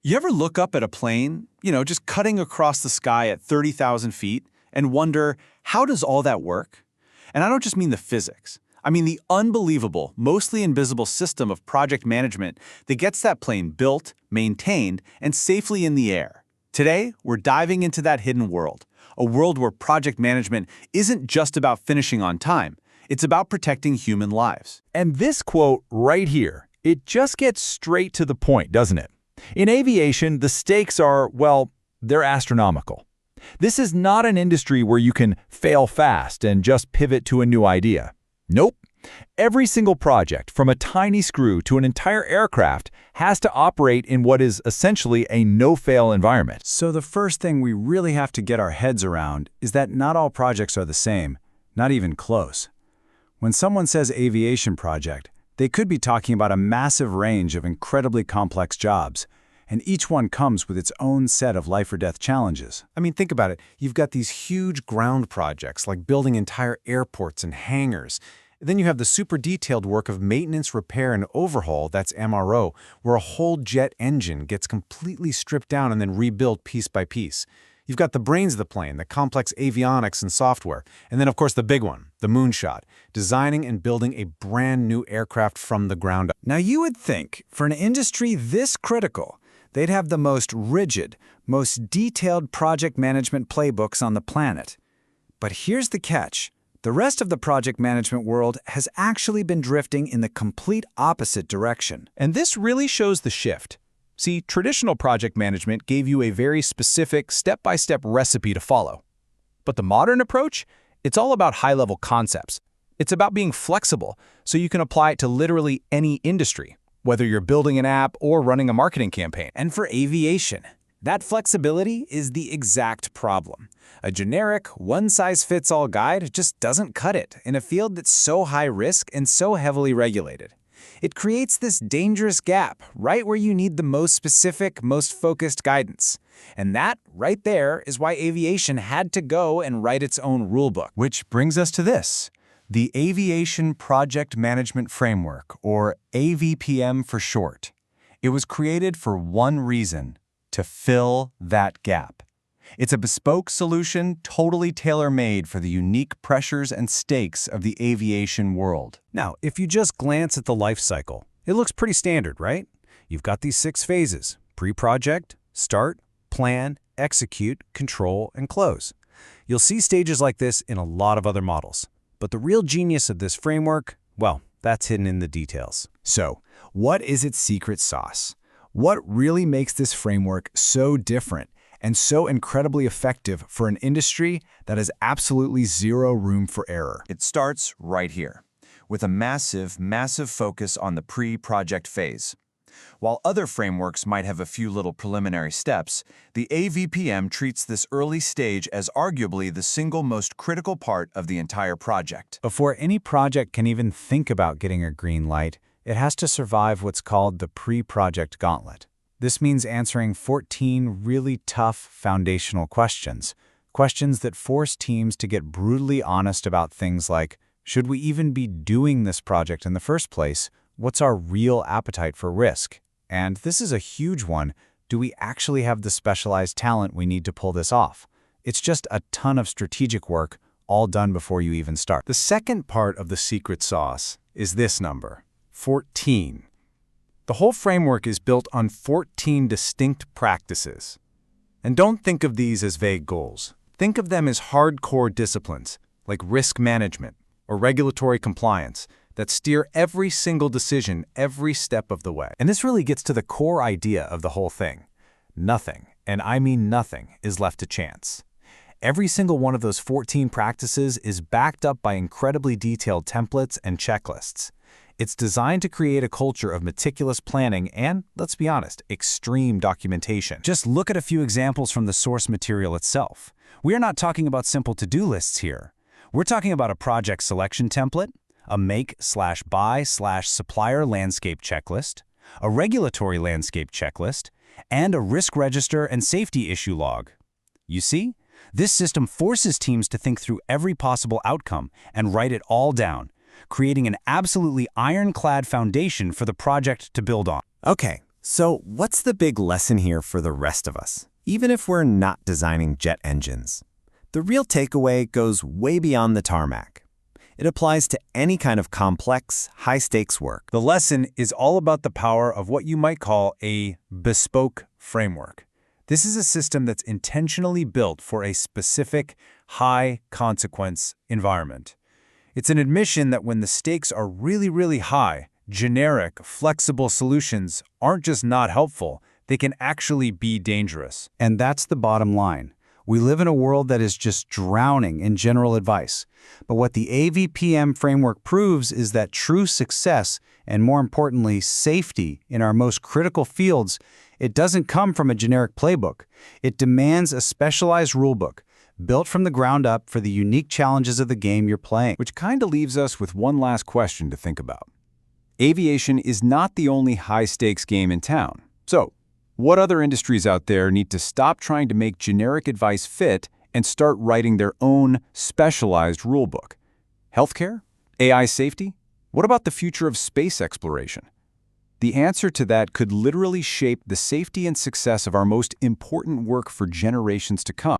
You ever look up at a plane, just cutting across the sky at 30,000 feet, and wonder, how does all that work? And I don't just mean the physics. I mean the unbelievable, mostly invisible system of project management that gets that plane built, maintained, and safely in the air. Today, we're diving into that hidden world, a world where project management isn't just about finishing on time. It's about protecting human lives. And this quote right here, it just gets straight to the point, doesn't it? In aviation, the stakes are, well, they're astronomical. This is not an industry where you can fail fast and just pivot to a new idea. Nope. Every single project, from a tiny screw to an entire aircraft, has to operate in what is essentially a no-fail environment. So the first thing we really have to get our heads around is that not all projects are the same, not even close. When someone says aviation project, they could be talking about a massive range of incredibly complex jobs, and each one comes with its own set of life-or-death challenges. I mean, think about it. You've got these huge ground projects like building entire airports and hangars. Then you have the super detailed work of maintenance, repair, and overhaul, that's MRO, where a whole jet engine gets completely stripped down and then rebuilt piece by piece. You've got the brains of the plane, the complex avionics and software, and then, of course, the big one, the moonshot, designing and building a brand new aircraft from the ground up. Now, you would think, for an industry this critical, they'd have the most rigid, most detailed project management playbooks on the planet. But here's the catch. The rest of the project management world has actually been drifting in the complete opposite direction. And this really shows the shift. See, traditional project management gave you a very specific step-by-step recipe to follow. But the modern approach, it's all about high-level concepts. It's about being flexible, so you can apply it to literally any industry, whether you're building an app or running a marketing campaign. And for aviation, that flexibility is the exact problem. A generic, one-size-fits-all guide just doesn't cut it in a field that's so high risk and so heavily regulated. It creates this dangerous gap right where you need the most specific, most focused guidance. And that, right there, is why aviation had to go and write its own rulebook. Which brings us to this, the Aviation Project Management Framework, or AVPM for short. It was created for one reason, to fill that gap. It's a bespoke solution totally tailor-made for the unique pressures and stakes of the aviation world. Now, if you just glance at the life cycle, it looks pretty standard, right? You've got these 6 phases: pre-project, start, plan, execute, control, and close. You'll see stages like this in a lot of other models. But the real genius of this framework, well, that's hidden in the details. So, what is its secret sauce? What really makes this framework so different and so incredibly effective for an industry that has absolutely zero room for error? It starts right here, with a massive, massive focus on the pre-project phase. While other frameworks might have a few little preliminary steps, the AVPM treats this early stage as arguably the single most critical part of the entire project. Before any project can even think about getting a green light, it has to survive what's called the pre-project gauntlet. This means answering 14 really tough foundational questions that force teams to get brutally honest about things like, should we even be doing this project in the first place? What's our real appetite for risk? And this is a huge one. Do we actually have the specialized talent we need to pull this off? It's just a ton of strategic work, all done before you even start. The second part of the secret sauce is this number, 14. The whole framework is built on 14 distinct practices. And don't think of these as vague goals. Think of them as hardcore disciplines, like risk management or regulatory compliance, that steer every single decision every step of the way. And this really gets to the core idea of the whole thing. Nothing, and I mean nothing, is left to chance. Every single one of those 14 practices is backed up by incredibly detailed templates and checklists. It's designed to create a culture of meticulous planning and, let's be honest, extreme documentation. Just look at a few examples from the source material itself. We are not talking about simple to-do lists here. We're talking about a project selection template, a make/buy/supplier landscape checklist, a regulatory landscape checklist, and a risk register and safety issue log. You see, this system forces teams to think through every possible outcome and write it all down, creating an absolutely ironclad foundation for the project to build on. Okay, So what's the big lesson here for the rest of us, even if we're not designing jet engines? The real takeaway goes way beyond the tarmac. It applies to any kind of complex, high-stakes work. The lesson is all about the power of what you might call a bespoke framework. This is a system that's intentionally built for a specific, high-consequence environment. It's an admission that when the stakes are really, really high, generic, flexible solutions aren't just not helpful, they can actually be dangerous. And that's the bottom line. We live in a world that is just drowning in general advice. But what the AVPM framework proves is that true success, and more importantly, safety in our most critical fields, it doesn't come from a generic playbook. It demands a specialized rulebook, built from the ground up for the unique challenges of the game you're playing. Which kind of leaves us with one last question to think about. Aviation is not the only high-stakes game in town. So, what other industries out there need to stop trying to make generic advice fit and start writing their own specialized rulebook? Healthcare? AI safety? What about the future of space exploration? The answer to that could literally shape the safety and success of our most important work for generations to come.